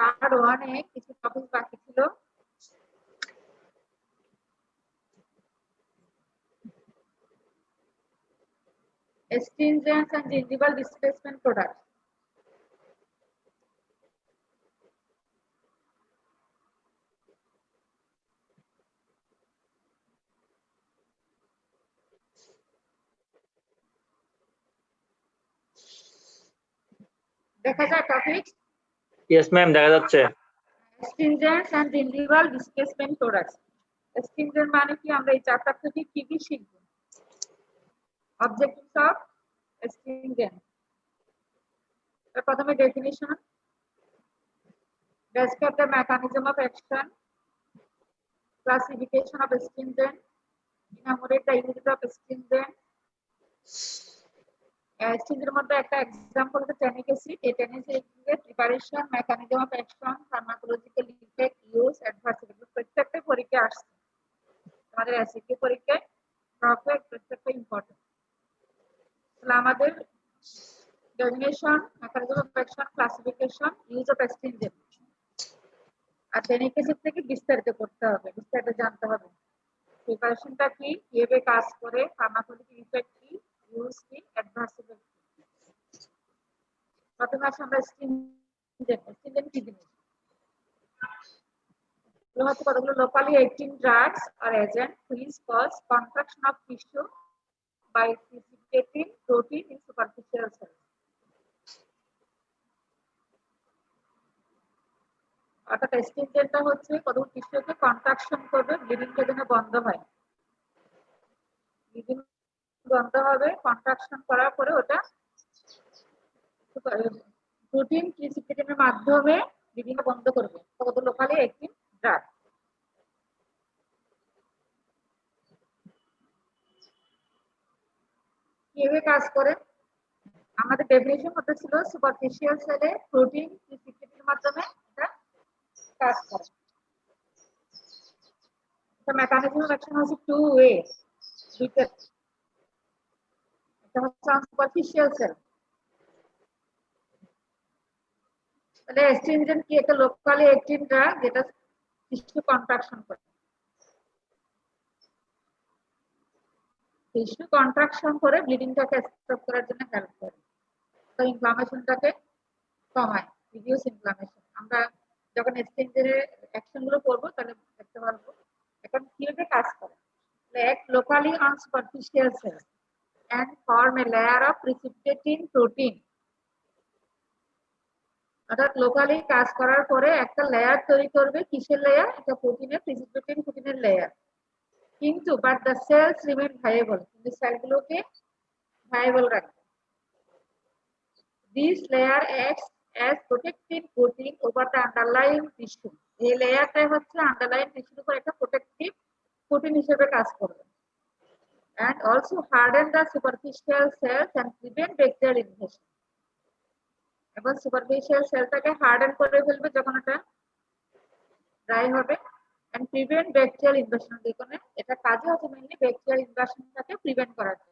Part 1 এ কিছু topic বাকি ছিল। Astringents and gingival displacement products. দেখা যায় টপিক? Yes ma'am, দেখা যাচ্ছে। Astringents and gingival displacement products. Astringent মানে কি, আমরা এই চ্যাপ্টার থেকে কি কি শিখব? Objectives of astringent. প্রথমে definition, describe the mechanism of action, classification of astringent, enumerate the uses of astringent. Astringent মধ্যে একটা एग्जांपल হচ্ছে ট্যানিক অ্যাসিড। এই ট্যানিক অ্যাসিডের preparation, mechanism of action, pharmacological effect, use, adverse প্রত্যেকটা পরীক্ষা আসছে। আমাদের অ্যাসিডের পরীক্ষায় প্রত্যেকটা ইম্পর্টেন্ট। তাহলে আমাদের definition, mechanism of action, classification, use of astringent আর ট্যানিক অ্যাসিড থেকে বিস্তারিত করতে হবে, বিস্তারিত জানতে হবে। প্রিপারেশনটা কি, কিভাবে কাজ করে, ফার্মাকোলজিক্যাল ইফেক্ট কি, ইউজ কি, অ্যাডভার্স ইফেক্ট কি। প্রথমে আসলে আমরা astringent কি জিনিস? এগুলো হচ্ছে কতগুলো লোকালি অ্যাক্টিং ড্রাগস আর agent which cause contraction of tissue by precipitating protein in superficial cells. অর্থাৎ astringentটা হচ্ছে কতগুলো টিস্যুকে কন্ট্রাকশন করবে, ব্লিডিংটা যেন বন্ধ হয়। ব্লিডিং বন্ধ হবে, কন্ট্রাকশন করার পরে ওটা প্রোটিন প্রিসিপিটেশনের মাধ্যমে ব্লিডিং বন্ধ করবে। কত লোকালি অ্যাক্টিং ড্রাগ। কিভাবে কাজ করে? আমাদের ডেফিনিশন হতে ছিল সুপারফিশিয়াল সেলে প্রোটিন প্রিসিপিটেশনের মাধ্যমে এটা কাজ করে। The mechanism of action has two ways. এটা হচ্ছে সুপারফিশিয়াল সেল। তাহলে astringent কি একটা লোকালি অ্যাক্টিং ড্রাগ যেটা টিস্যু কন্ট্রাকশন করে। টিস্যু কন্ট্রাকশন করে ব্লিডিংটাকে স্টপ করার জন্য হেল্প করে। তো ইনফ্লামেশনটাকে কমায়, রিডিউস ইনফ্লামেশন। আমরা যখন astringent-এর অ্যাকশনগুলো করব তাহলে দেখতে পারবো এখন কিভাবে কাজ করে। Act locally on superficial cells and form a layer of precipitating protein. অর্থাৎ লোকালি কাজ করার পরে একটা লেয়ার তৈরি করবে। কিসের লেয়ার? এটা প্রোটিনের, প্রিসিপিটেটিং প্রোটিনের লেয়ার। কিন্তু but the cells remain viable, কিন্তু সেলগুলোকে ভায়াবল রাখবে। This layer acts as protective coating over the underlying tissue. এই লেয়ারটাই হচ্ছে আন্ডারলাইন টিস্যুর উপর একটা প্রোটেক্টিভ কোটিং হিসেবে কাজ করবে। And also harden the superficial cells and prevent bacterial invasion. এবং সুপারফিশিয়াল সেলটাকে হার্ডেন করে ফেলবে যখন এটা ড্রাই হবে, and prevent bacterial invasion। দেখুন এটা কাজে হচ্ছে মেইনলি ব্যাকটেরিয়াল ইনভাশনটাকে প্রিভেন্ট করার জন্য।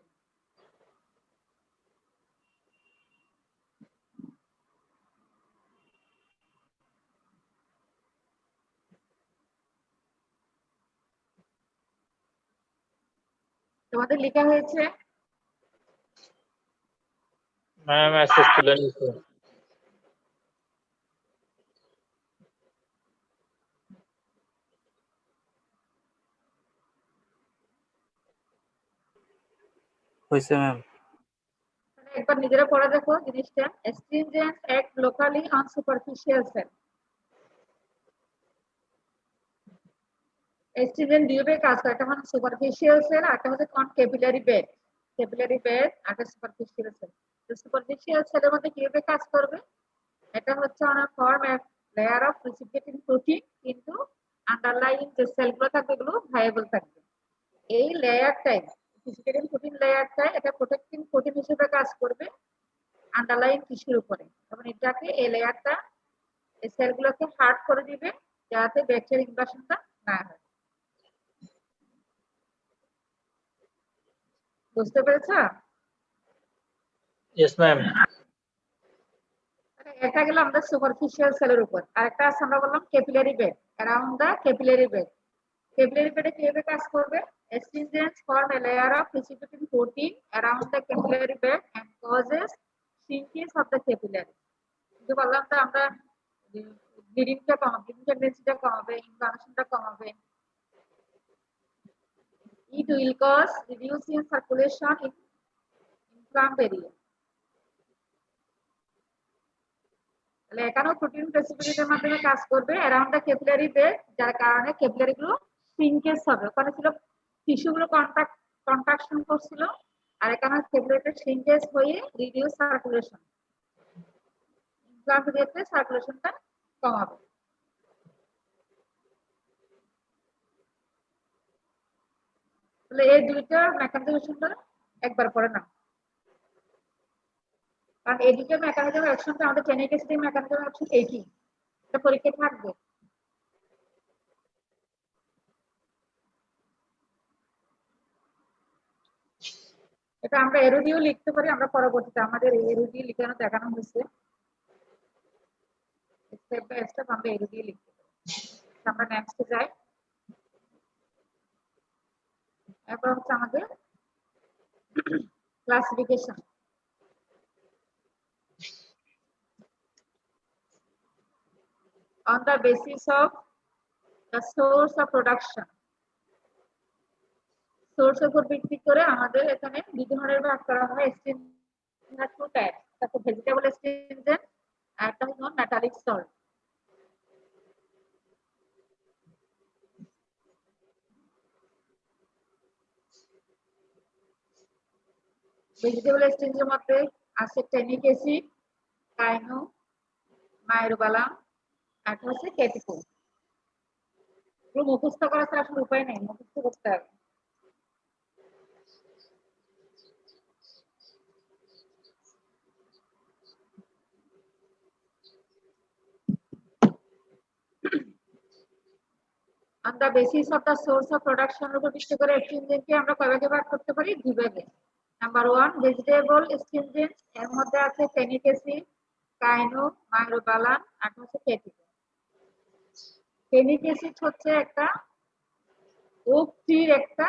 তোমাদের লেখা হয়েছে? ম্যাম অ্যাসেস তুলে নিয়েছি। হইছে ম্যাম। একবার নিজেরা পড়া দেখো জিনিসটা। astringents act locally on superficial cell. astringent দুইভাবে কাজ করে, একটা হচ্ছে সুপারফিশিয়াল সেল আর একটা হচ্ছে on capillary bed. Capillary bed আর সুপারফিশিয়াল সেল। তো সুপারফিশিয়াল সেলের মধ্যে কিভাবে কাজ করবে? এটা হচ্ছে on form a layer of precipitating protein, কিন্তু আন্ডারলাইং যে সেলগুলো থাকবে এগুলো ভায়াবল থাকবে। এই লেয়ারটাই প্রিসিপিটেটিং প্রোটিন লেয়ারটাই এটা প্রোটেক্টিং প্রোটিন হিসেবে কাজ করবে আন্ডারলাইং টিস্যুর উপরে। এবং এটাকে এই লেয়ারটা এই সেলগুলোকে হার্ড করে দিবে যাতে ব্যাকটেরিয়াল ইনভাশনটা না হয়। বুঝতে পেরেছো? Yes ma'am. এটা গেল আমাদের সুপারফিশিয়াল সেলের উপর, আর একটা আছে আমরা বললাম capillary bed, around the capillary bed. Capillary বেডে কিভাবে কাজ করবে? Astringents form a layer of precipitating protein around the capillary bed and causes shrinkage of the capillary. কিন্তু বললাম তো আমরা ব্লিডিংটা কমাবে, ব্লিডিং টেন্ডেন্সিটা কমাবে, ইনফ্লামেশনটা কমাবে। It will cause reducing circulation in inflamed area. তাহলে এখানেও প্রোটিন প্রেসিপিটেটের মাধ্যমে কাজ করবে অ্যারাউন্ড দ্য ক্যাপিলারি বেড, যার কারণে ক্যাপিলারি গুলো শ্রিঙ্কেজ হবে। ওখানে ছিল টিস্যু গুলো কন্ট্রাকশন করছিল, আর এখানে ক্যাপিলারিটা শ্রিঙ্কেজ হয়ে রিডিউস সার্কুলেশন, ইনফ্লামেড এরিয়াতে সার্কুলেশনটা কমাবে। তাহলে এই দুইটা মেকানিজমটা একবার পরে না, কারণ এই দুটো মেকানিজম অ্যাকশনটা আমাদের ট্রেনিং এসিডিং মেকানিজম অ্যাকশন একই, এটা পরীক্ষায় থাকবে। এটা আমরা এরো দিয়েও লিখতে পারি, আমরা পরবর্তীতে আমাদের এরো দিয়ে লিখানো দেখানো হয়েছে, স্টেপ বাই স্টেপ আমরা এরো দিয়ে লিখতে পারি। আমরা নেক্সটে যাই। এরপর হচ্ছে আমাদের classification. On the basis of the source of production, source উপর ভিত্তি করে আমাদের এখানে দুই ধরনের ভাগ করা হয়। স্ট্রিনজেন্ট টু টাইপ, একটা ভেজিটেবল স্ট্রিনজেন্ট আর একটা হলো মেটালিক সল্ট। ভেজিটেবল স্ট্রিনজেন্টের মধ্যে আছে ট্যানিক অ্যাসিড, কাইনো, মাইরোবালাম, আর হচ্ছে কেটিকো। এগুলো মুখস্থ করার তো আসলে উপায় নেই, মুখস্থ করতে হবে। On the basis of the source of production উপর ভিত্তি করে স্ট্রিনজেন্টকে আমরা কয় ভাগে ভাগ করতে পারি? দুই ভাগে। নাম্বার 1 ভেজিটেবল স্ট্রিনজেন্ট, এর মধ্যে আছে ট্যানিক অ্যাসিড, কাইনো, মাইরোবালাম আর হচ্ছে কেটিকো। ট্যানিক অ্যাসিড হচ্ছে একটা ওক ট্রির একটা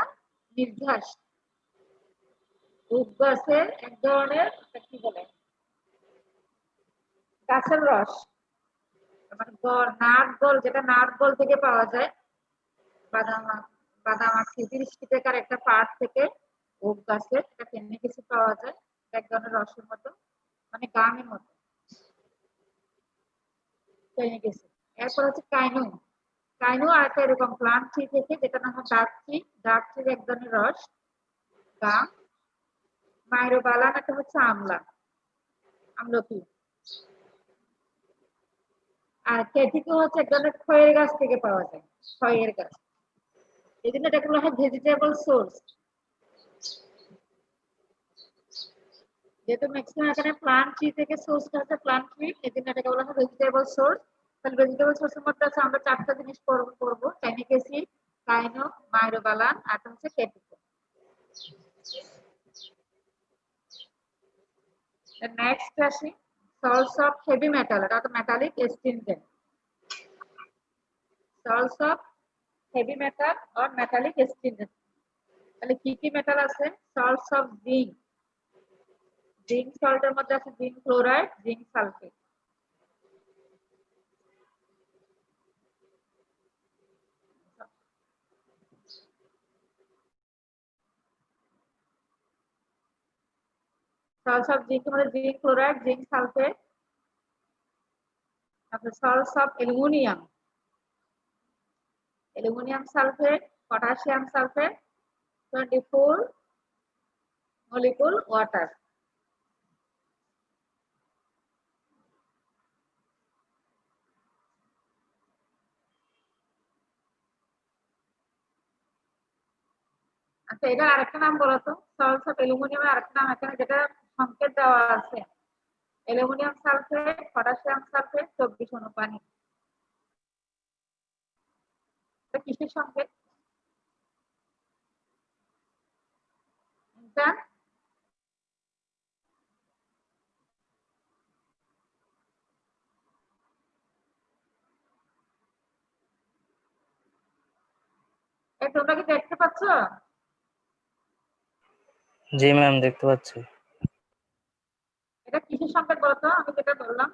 নির্ঘাস, ওক গাছের এক ধরনের কি বলে গাছের রস, মানে নাটগল, যেটা নাটগল থেকে পাওয়া যায়, বাদাম বাদাম আকৃতির স্টিকার একটা পার্ট থেকে ওক গাছের একটা ট্যানিক অ্যাসিড পাওয়া যায়, এক ধরনের রসের মতো, মানে গামের মতো ট্যানিক অ্যাসিড। এরপর হচ্ছে কাইনো। কাইনো আর একটা এরকম প্লান্ট ট্রি থেকে, যেটা নাম ডার্ক ট্রি, ডার্ক ট্রির এক ধরনের রস, গাম। মাইরোবালাম একটা হচ্ছে আমলা, আমলকি। আর কেটিকো হচ্ছে এক ধরনের খয়ের গাছ থেকে পাওয়া যায়, খয়ের গাছ। এই জন্য এটাকে বলা হয় ভেজিটেবল সোর্স। যেহেতু ম্যাক্সিমাম এখানে প্লান্ট ট্রি থেকে সোর্স আছে, প্লান্ট ট্রি, এই জন্য এটাকে বলা হয় ভেজিটেবল সোর্স। তাহলে ভেজিটেবল সোর্সের মধ্যে আছে আমরা চারটা জিনিস পড়বো, ট্যানিক অ্যাসিড, কাইনো, মাইরোবালাম আর হচ্ছে কেটিকো। নেক্সট আসি সল্টস অফ হেভি মেটাল, এটা তো metallic astringent. Salts of heavy metal আর মেটালিক স্ট্রিনজেন্ট। তাহলে কি কি মেটাল আছে? সল্টস অফ জিঙ্ক, জিঙ্ক সল্টের মধ্যে আছে zinc chloride, zinc sulphate. Salts of zinc মানে জিঙ্ক ক্লোরাইড, জিঙ্ক সালফেট। তারপরে salts of aluminium, aluminium sulphate, potassium sulphate, 24 molecule water। আচ্ছা, এটা আরেকটা নাম বলো তো, সল্টস অফ অ্যালুমিনিয়ামের আরেকটা নাম এখানে যেটা সংকেত দেওয়া আছে, অ্যালুমিনিয়াম সালফেট, পটাশিয়াম সালফেট, 24 অনু পানি। এটা কিসের সংকেত? তোমরা কি দেখতে পাচ্ছ? জি ম্যাম, দেখতে পাচ্ছি। এটা কিসের সংকেত বলতো? আমি যেটা বললাম,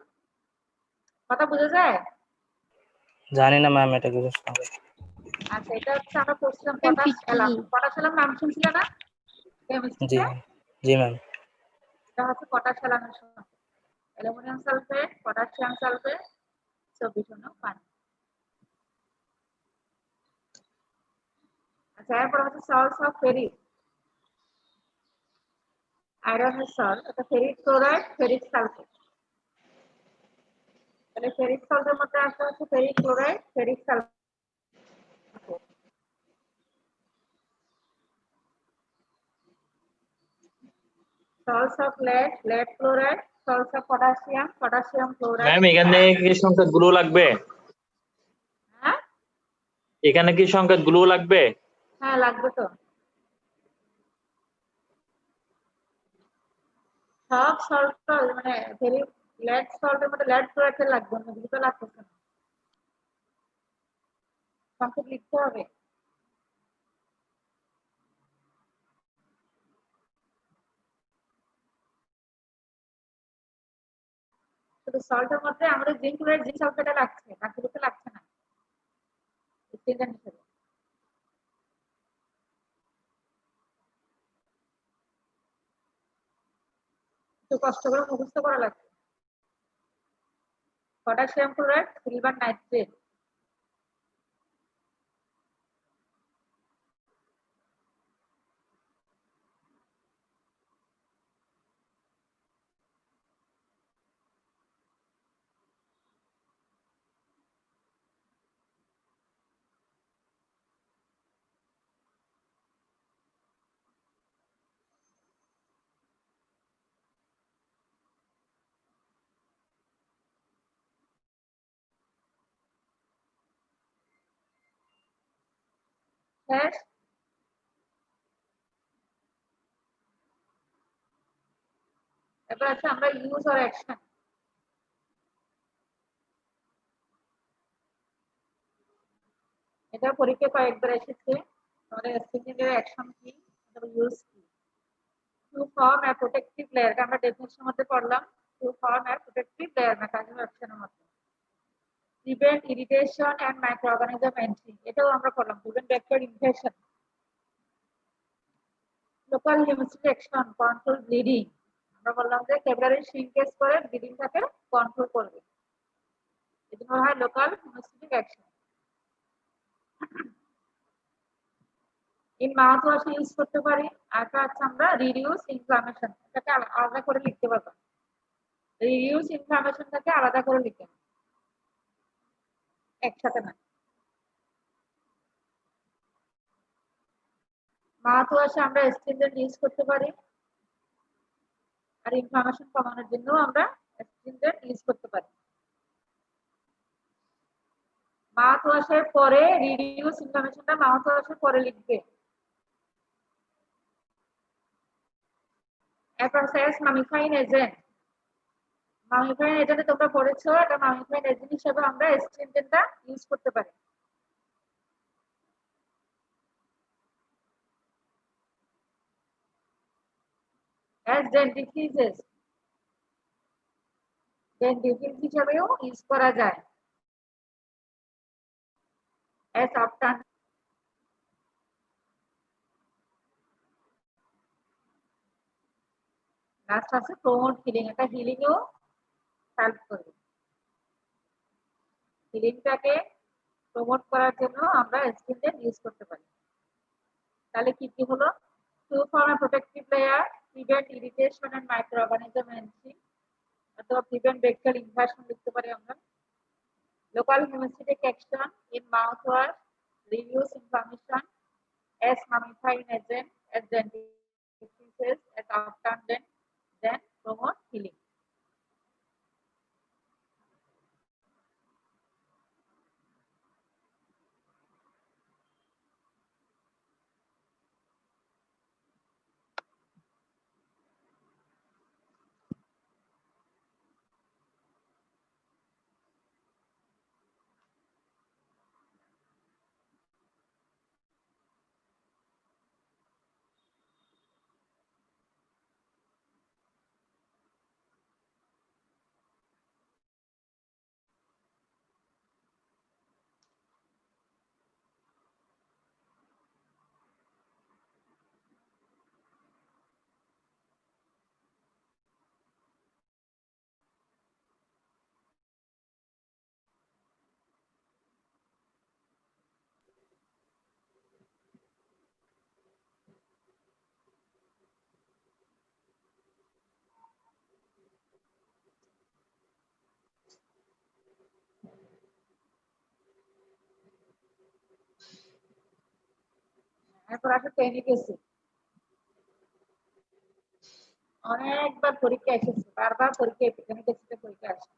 কথা বোঝা যায়? জানি না ম্যাম, এটা কিসের সংকেত। আচ্ছা, এটা হচ্ছে আমরা পড়ছিলাম পটাশ অ্যালাম। পটাশ অ্যালাম নাম শুনছিলে না জি কেমিস্ট্রিতে? জি ম্যাম। এটা হচ্ছে পটাশ অ্যালামের সংকেত। অ্যালুমিনিয়াম সালফেট, পটাশিয়াম সালফেট, 24 পানি। আচ্ছা, এরপর হচ্ছে সল্টস অফ ফেরিক। আয়রনের সল্ট, এটা ফেরিক ক্লোরাইড, ফেরিক সালফেট। তাহলে ফেরিক সল্টের মধ্যে আসতে হচ্ছে ferric chloride, ferric sulphate. Salts of lead, lead chloride, salts of potassium, potassium chloride. Ma'am, এখানে কি সংকেত গুলো লাগবে? হ্যাঁ এখানে কি সংকেত গুলো লাগবে? হ্যাঁ, লাগবে তো। সব সল্ট মানে ফেরিক lead সল্টের মধ্যে lead chloride লাগবে, অন্যগুলো তো লাগতেছে না। সংকেত লিখতে হবে। শুধু সল্টের মধ্যে আমাদের জিঙ্ক ক্লোরাইড, জিঙ্ক সালফেটটা লাগছে, বাকিগুলোতে লাগছে না। স্টিলের হিসেবে একটু কষ্ট করে মুখস্থ করা লাগবে। Potassium chloride, silver nitrate. শেষ। এবার আছে আমরা ইউজ অর অ্যাকশন। এটা পরীক্ষায় কয়েকবার এসেছে। আমাদের স্টুডেন্টের অ্যাকশন কি, ইউজ কি। To form a protective layer, এটা আমরা ডেফিনেশনের মধ্যে পড়লাম। To form a protective layer mechanism অ্যাকশনের মধ্যে। Prevent irritation and microorganism entry, এটাও আমরা পড়লাম। Prevent bacterial infection. Local haemostatic action, control bleeding. আমরা বললাম যে ক্যাপিলারি শ্রিঙ্কেজ করে ব্লিডিংটাকে কন্ট্রোল করবে, এজন্য হয় local haemostatic action. In mouth wash use করতে পারি। আরটা হচ্ছে আমরা রিডিউস ইনফ্লামেশন, এটাকে আলাদা করে লিখতে পারবো। রিডিউস ইনফ্লামেশনটাকে আলাদা করে লিখতে হবে, একসাথে না। মাউথ ওয়াশে আমরা অ্যাস্ট্রিনজেন্ট ইউজ করতে পারি, আর ইনফ্লামেশন কমানোর জন্য আমরা অ্যাস্ট্রিনজেন্ট ইউজ করতে পারি। মাউথ ওয়াশের পরে রিডিউস ইনফ্লামেশনটা মাউথ ওয়াশের পরে লিখবে। এরপর সেলস মামিফাইং এজেন্ট। মামিফাইং এজেন্টে তোমরা পড়েছো, এটা মামিফাইং এজেন্ট হিসেবে আমরা অ্যাস্ট্রিনজেন্টটা ইউজ করতে পারি। অ্যাজ ডেন্টিফ্রিজেস, ডেন্টিফ্রিজ হিসেবেও ইউজ করা যায়। অ্যাজ অফটান, লাস্ট আছে প্রমোট হিলিং, এটা হিলিংও হেল্প করবে। হিলিংটাকে প্রমোট করার জন্য আমরা অ্যাস্ট্রিনজেন্ট ইউজ করতে পারি। তাহলে কি কি হলো? To form a protective layer, prevent irritation and microorganism entry, অথবা প্রিভেন্ট ব্যাকটেরিয়াল ইনভাশন লিখতে পারি আমরা। Local haemostatic action in mouthwash, reduce inflammation, as mummifying agent, as dentifrices, as obtundant, then promote healing. এরপর আসে tannic acid. অনেকবার পরীক্ষা এসেছে, বারবার পরীক্ষা টেনিক অ্যাসিডের পরীক্ষা আসে।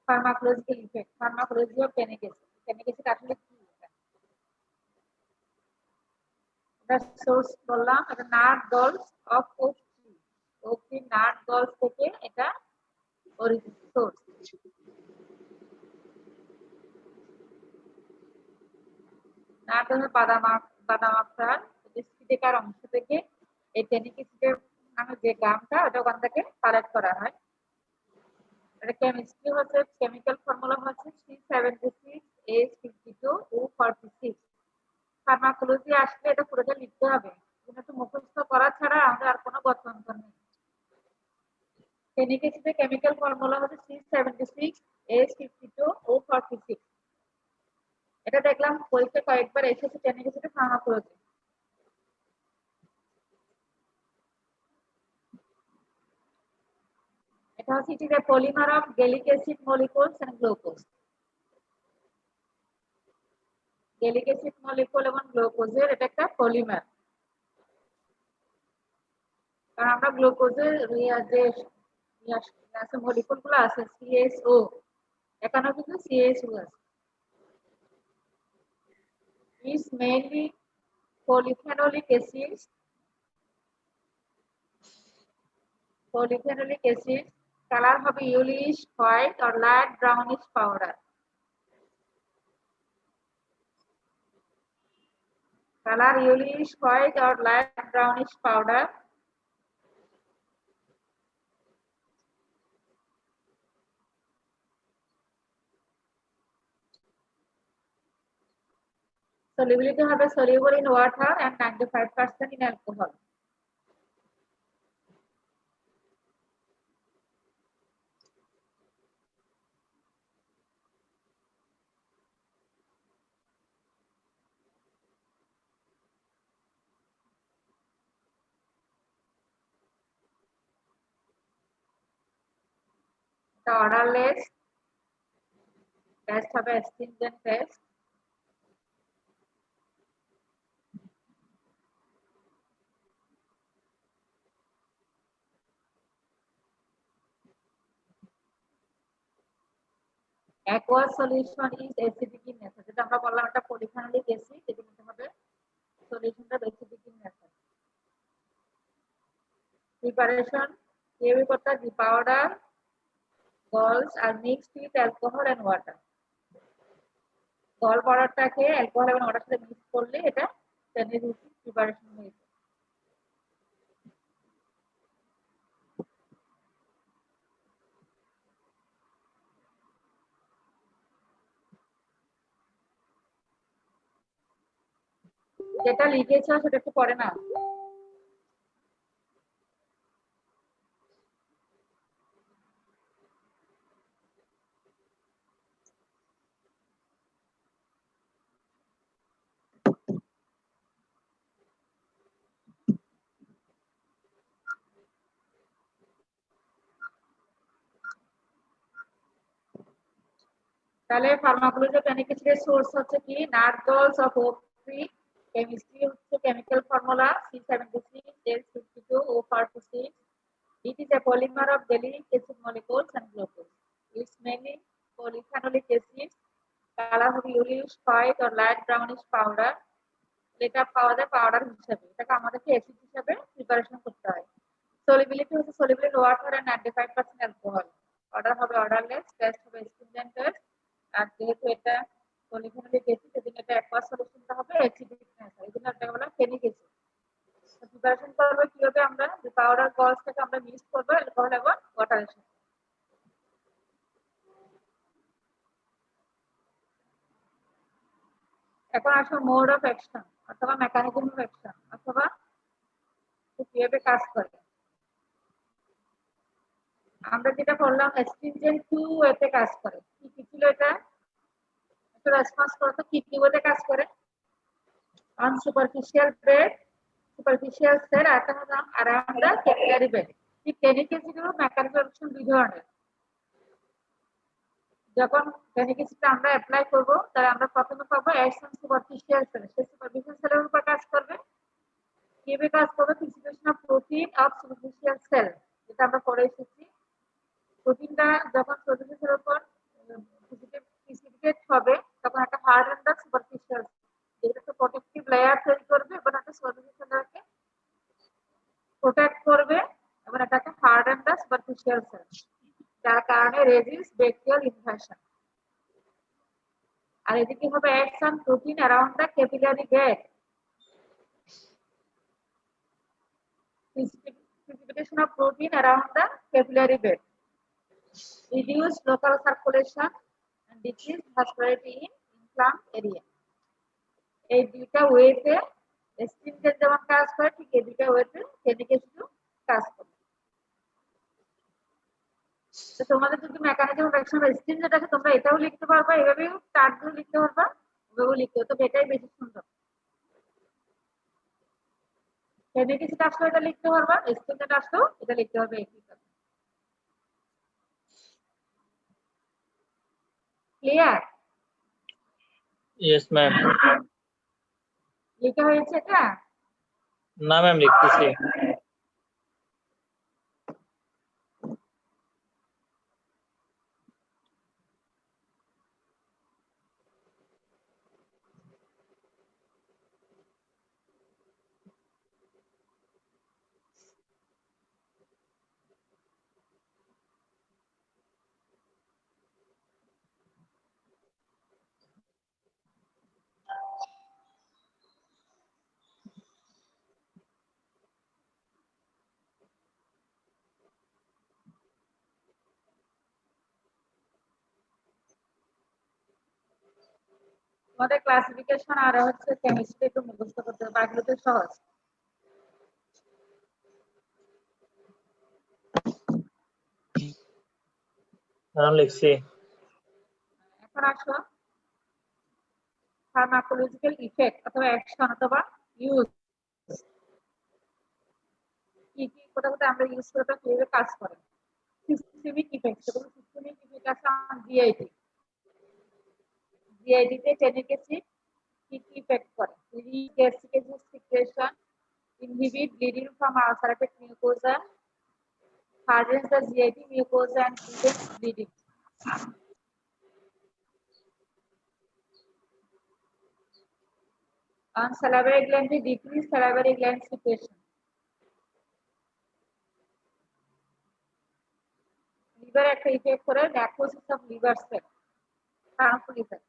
Pharmacological effect, pharmacology of tannic acid. Tannic acid আসলে কি? এটা সোর্স বললাম, এটা nut galls of oak tree. Oak tree nut galls থেকে এটা অরিজিন সোর্স। নাট হলো বাদাম আখড়ার স্পিডিকার অংশ থেকে এই টেনিক অ্যাসিডের নামে যে গামটা ওটা ওখান থেকে কালেক্ট করা হয়। এটা কেমিস্ট্রি হচ্ছে, কেমিক্যাল ফর্মুলা হচ্ছে C76H52O46। ফার্মাকোলজি আসলে এটা পুরোটা লিখতে হবে, এটা মুখস্থ করা ছাড়া আমাদের আর কোনো গত্যন্তর নেই। টেনিক অ্যাসিডের কেমিক্যাল ফর্মুলা হচ্ছে C76H52O46। এটা দেখলাম পরীক্ষা কয়েকবার এসেছে টেনিক অ্যাসিডের ফার্মাকোলজি। এটা হচ্ছে it is a polymer of gallic acid molecules and glucose. Gallic acid molecule এবং গ্লুকোজের এটা একটা পলিমার। কারণ আমরা গ্লুকোজের যে মলিকিউল গুলো আছে CSO, এখানেও কিন্তু CSO আছে। is mainly polyphenolic acids. Polyphenolic acids color হবে yellowish white or light brownish powder. Color yellowish white or light brownish powder. Solubility হবে soluble in water and 95% in alcohol. The odorless test হবে astringent test. Aqueous solution is acidic in nature. যেটা আমরা বললাম এটা polyphenolic acid, এটা নিতে হবে সলিউশনটা acidic in nature. Preparation কিভাবে করতে হয়? The powder galls are mixed with alcohol and water. Gall পাউডারটাকে অ্যালকোহল এবং ওয়াটার সাথে মিক্স করলে এটা টেনিক অ্যাসিড প্রিপারেশন হয়ে যায়। যেটা লিখেছ সেটা একটু পড়ে না। তাহলে ফার্মাকোলজি টেনিক অ্যাসিডের সোর্স হচ্ছে কি? Nut galls of oak tree. Chemistry হচ্ছে chemical formula C76H52O46. It is a polymer of gallic acid molecules and glucose. It's mainly polyphenolic acids. Color হবে yellowish white or light brownish powder. এটা পাওয়া যায় powder হিসেবে, এটাকে আমাদেরকে acid হিসেবে preparation করতে হয়। সলিবিলিটি হচ্ছে soluble in water and 95% alcohol. Order হবে অর্ডারলেস, টেস্ট হবে astringent test। আর যেহেতু এটা পলিফেনলিক অ্যাসিড, সেজন্য এটা অ্যাকোয়াস সলিউশনটা হবে অ্যাসিডিক নেচার, এই জন্য এটা বলা টেনিক অ্যাসিড। প্রিপারেশন করবে কিভাবে? আমরা যে পাউডার গলসটাকে আমরা মিক্স করবো অ্যালকোহল এবং ওয়াটারের সাথে। এখন আসো মোড অফ অ্যাকশন অথবা মেকানিজম অফ অ্যাকশন অথবা কিভাবে কাজ করে। আমরা যেটা বললাম astringent 2 ওয়েতে কাজ করে। কি কি ছিল এটা? একটু রেসপন্স করো তো, কি কি ওয়েতে কাজ করে? On superficial bed, superficial cell around the capillary bed. এই টেনিক অ্যাসিড এবং মেকানিক্যাল অ্যাকশন দুই ধরনের। যখন টনিক অ্যাসিড আমরা অ্যাপ্লাই করব তাহলে আমরা প্রথমে পাবো অ্যাকশন সুপারফিশিয়াল সেল, সেই সুপারফিশিয়াল সেলের উপর কাজ করবে। কিভাবে কাজ করবে? Precipitation of protein of superficial cell, যেটা আমরা পড়ে এসেছি। প্রোটিনটা যখন সুপারফিশিয়াল সেলের উপর প্রিসিপিটেট হবে তখন একটা হার্ড এন্ড দ্য সুপারফিশিয়াল, যেটা একটা প্রোটেক্টিভ লেয়ার তৈরি করবে এবং একটা সুপারফিশিয়াল লেয়ারকে প্রোটেক্ট করবে এবং এটাকে hard and the superficial cell, যার কারণে রেজিস্ট ব্যাকটেরিয়াল ইনভেশন। আর এদিকে হবে action protein around the capillary bed, precipitation of protein around the capillary bed, reduce local circulation and decrease vascularity in inflamed area. এই দুইটা ওয়েতে স্টিমজেট যেমন কাজ করে ঠিক এই দুইটা ওয়েতে টনিক অ্যাসিডও কাজ করে। তো তোমাদের যদি মেকানিজম অফ অ্যাকশন স্টিমজেট আছে তোমরা এটাও লিখতে পারবা, এভাবেও চার্টগুলো লিখতে পারবা, ওভাবেও লিখতে হবে, তবে এটাই বেশি সুন্দর। টনিক অ্যাসিড আসলেও এটা লিখতে পারবা, স্টিমজেট আসলেও এটা লিখতে হবে একই কথা। ক্লিয়ার? Yes ma'am. লেখা হয়েছে এটা? না ম্যাম, লিখতেছি। তোমাদের ক্লাসিফিকেশন আর হচ্ছে কেমিস্ট্রি একটু মুখস্থ করতে হবে, বাকিগুলো তো সহজ। ম্যাম লিখছি। এখন আসো ফার্মাকোলজিক্যাল ইফেক্ট অথবা অ্যাকশন অথবা ইউজ, কি কি কোথা কোথায় আমরা ইউজ করতে কিভাবে কাজ করে। সিস্টেমিক ইফেক্ট, সেগুলো সিস্টেমিক ইফেক্ট আছে আমার জিআইটি, জিআইডিতে টনিক অ্যাসিড কি কি ইফেক্ট করে? Gastric acid secretion, inhibit bleeding from ulcerated mucosa, hardens the GIT mucosa and prevents bleeding. On salivary gland, decrease salivary gland secretion. Liver একটা effect করে, necrosis of liver cell, harmful effect.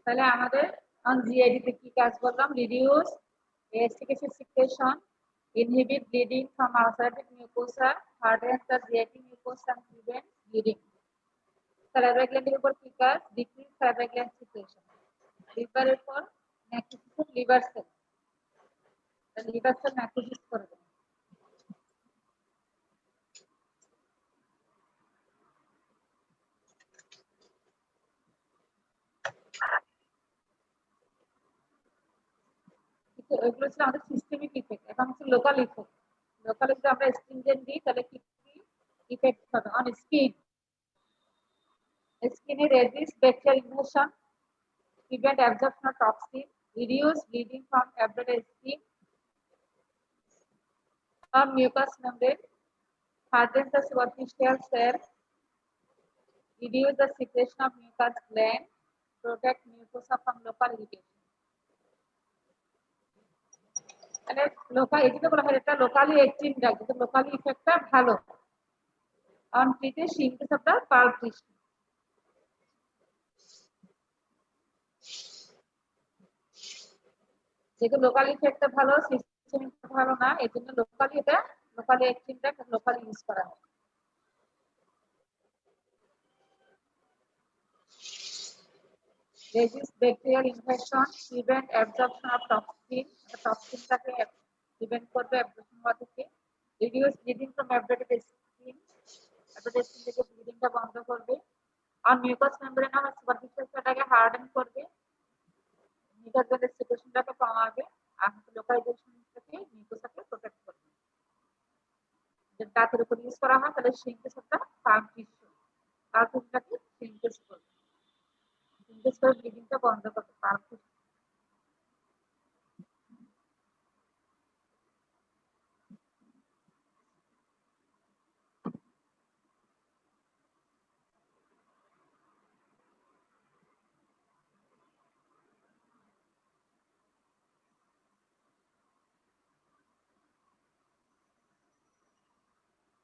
তাহলে আমাদের on GID তে কি কাজ বললাম? Reduce gastric acid secretion, inhibit bleeding from ulcerated mucosa, hardens the GIT mucosa and prevent bleeding. salivary gland এর উপর কি কাজ? decrease salivary gland secretion. Liver এর উপর necrosis of liver cell, liver cell necrosis করবে। ওইগুলো ছিল আমাদের সিস্টেমিক ইফেক্ট। এখন হচ্ছে লোকাল ইফেক্ট। লোকালে যদি আমরা স্ট্রিনজেন্ট দিই তাহলে কি কি ইফেক্ট হবে? অন স্কিন, স্কিনে resist bacterial invasion, prevent absorption of toxin, reduce bleeding from abdominal skin, from mucous membrane, hardens the superficial cell, reduce the secretion of mucus gland, protect mucosa from local irritation. মানে local, এই যেটা বলা হয় এটা locally acting drug, কিন্তু locally ইফেক্টটা ভালো। On ট্রিটে synthesis of the pulp tissue, যেহেতু লোকাল ইফেক্টটা ভালো, সিস্টেমটা ভালো না, এই জন্য লোকালি এক্সট্রিমটা লোকালি ইউজ করা হয়। Resist bacterial infection, prevent absorption of toxin, টক্সিনটাকে প্রিভেন্ট করবে অ্যাবজর্পশন হওয়া থেকে, reduce bleeding from abdominal skin, abdominal skin থেকে ব্লিডিংটা বন্ধ করবে, আর মিউকাস মেমব্রেন আর সুপারফিশিয়াল সেটাকে হার্ডেন করবে, মিউকাস ভেনের সিকুয়েশনটাকে কমাবে, আর লোকালাইজেশন থেকে মিউকাসকে প্রোটেক্ট করবে। যদি দাঁতের উপর ইউজ করা হয় তাহলে শ্রিঙ্কেজ একটা ফার্ম টিস্যু, তার টিস্যুটাকে শ্রিঙ্কেজ করবে, শ্রিঙ্কেজ করে ব্লিডিংটা বন্ধ করবে তার টিস্যু।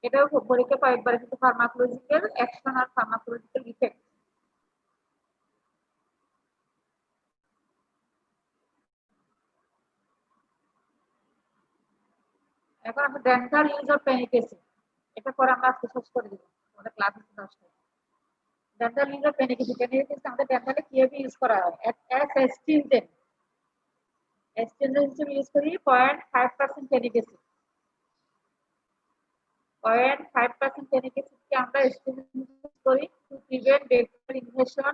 এটাও পরীক্ষা কয়েকবার কিন্তু ফার্মাকোলজিক্যাল অ্যাকশন আর ফার্মাকোলজিক্যাল ইফেক্ট। এখন আমরা dental use of tannic acid, এটা পরে আমরা আজকে শেষ করে দেব, আমাদের ক্লাস আছে 10টায়। Dental use of tannic acid, আমাদের ডেন্টালে কিভাবে ইউজ করা হয়, অ্যাজ অ্যাস্ট্রিনজেন্ট হিসেবে ইউজ করি 0.5% প্যানিক অ্যাসিড। 0.5% প্যানিক অ্যাসিডকে আমরা অ্যাস্ট্রিনজেন্ট ইউজ করি to prevent bacterial invasion,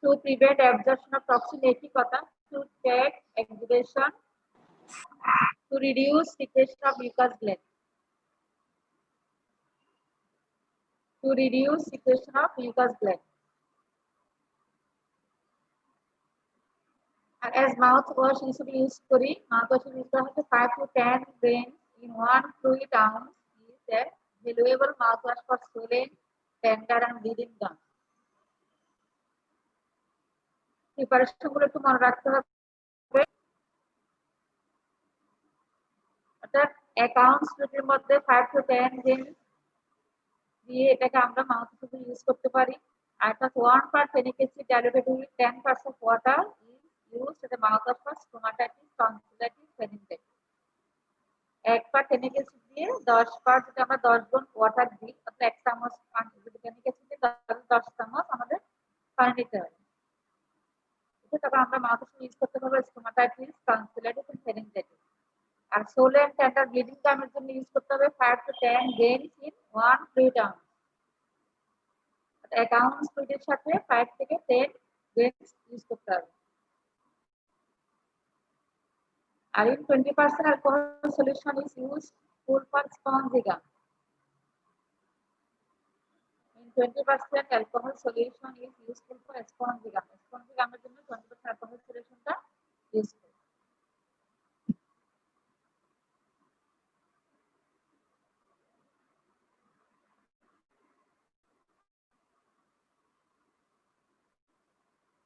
to prevent absorption of toxin, একই কথা, to check exudation, to reduce secretion of mucus gland, to reduce secretion of mucus gland. And as mouthwash হিসেবে use করি, mouthwash use করা হচ্ছে 5 to 10 grains in 1 fluid ounce is a valuable mouthwash for swollen, tender and bleeding gums. Preparation গুলো একটু মনে রাখতে হবে। অর্থাৎ এক আউন্স ফ্লুইডের মধ্যে 5 to 10 গ্রেন দিয়ে এটাকে আমরা মাউথ হিসেবে ইউজ করতে পারি। অর্থাৎ 1 part phenic acid diluted with 10% water is used as a mouthwash for stomatitis, tonsillitis, pharyngitis. 1 part phenic acid দিয়ে 10 part যদি আমরা 10 গুণ ওয়াটার দিই, অর্থাৎ 1 চামচ পানি যদি phenic acid দিয়ে 10 চামচ আমাদের পানি নিতে হবে। তখন আমরা মাউথ হিসেবে ইউজ করতে পারবো স্টোমাটাইটিস, টনসিলাইটিস এবং ফ্যারিঞ্জাইটিস। আর সোলেন টেন্ডার ব্লিডিং কামের জন্য ইউজ করতে হবে 5 to 10 grains in 1 fluid ounce। এক আউন্স ফ্লুইডের সাথে 5 থেকে 10 grains ইউজ করতে হবে। আর in 20% alcohol solution is used for spongy gum. In 20% alcohol solution is useful for spongy gum. Spongy gum এর জন্য 20% alcohol solutionটা ইউজফুল।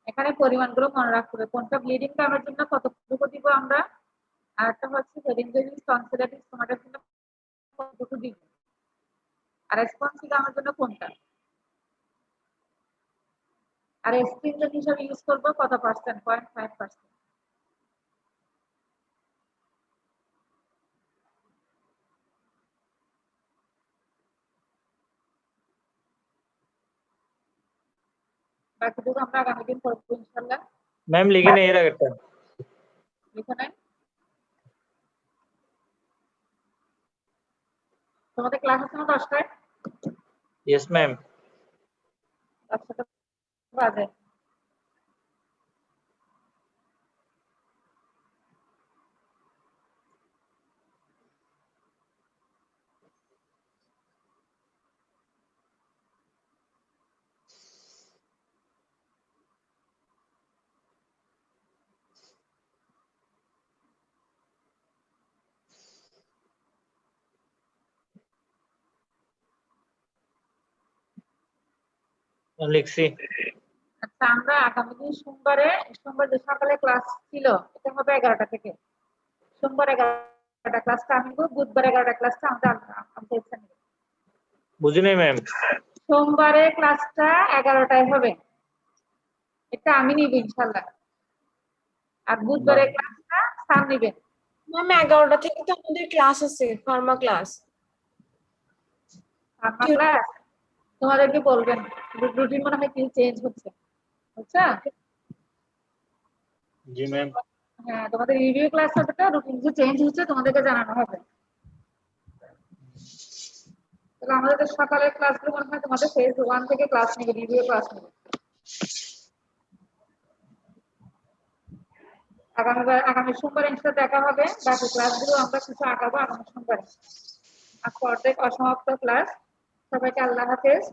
এখানে পরিমাণগুলো মনে রাখতে হবে, কোনটা ব্লিডিং কামের জন্য কতটুকু দিব আমরা, আর একটা হচ্ছে ফ্যারিঞ্জাইটিস, টনসিলাইটিস তোমাদের জন্য কতটুকু দিব, আর স্পঞ্জি কামের জন্য কোনটা, আর স্ট্রিনজেন্ট হিসেবে ইউজ করব কত পার্সেন্ট, 0.5%। বাকিটুকু আমরা আগামী দিন করব ইনশাআল্লাহ। मैम लिखे नहीं रहा करता, লিখো নাই? তোমাদের ক্লাস আছে না 10টায়? Yes ma'am. 10টা বাজে। लिखसी আচ্ছা, আমরা আগামী দিন সোমবার যে সকালে ক্লাস ছিল এটা হবে 11টা থেকে। সোমবার 11টা ক্লাসটা আমি নেব, বুধবার 11টা ক্লাসটা আমাদের এখানে নেব। बुझी नहीं मैम। সোমবারে ক্লাসটা 11টায় হবে, এটা আমি নিব ইনশাআল্লাহ। আর বুধবারের ক্লাসটা স্যার নেবেন। ম্যাম 11টা থেকে তো আমাদের ক্লাস আছে, ফার্মা ক্লাস। ফার্মা ক্লাস তোমাদেরকে বলবেন, রুটিন মনে হয় কি চেঞ্জ হচ্ছে, বুঝছা? जी मैम। হ্যাঁ, তোমাদের রিভিউ ক্লাস হবে, তো রুটিন যে চেঞ্জ হচ্ছে তোমাদেরকে জানানো হবে। তাহলে আমাদের সকালের ক্লাসগুলো মনে হয় তোমাদের ফেজ 1 থেকে ক্লাস নেবে, রিভিউ ক্লাস নেবে। আগামী সোমবার ইনশাআল্লাহ দেখা হবে, বাকি ক্লাসগুলো আমরা কিছু আগাবো আগামী সোমবারে। আজকে অর্ধেক অসমাপ্ত ক্লাস। সবাইকে আল্লাহ হাফেজ।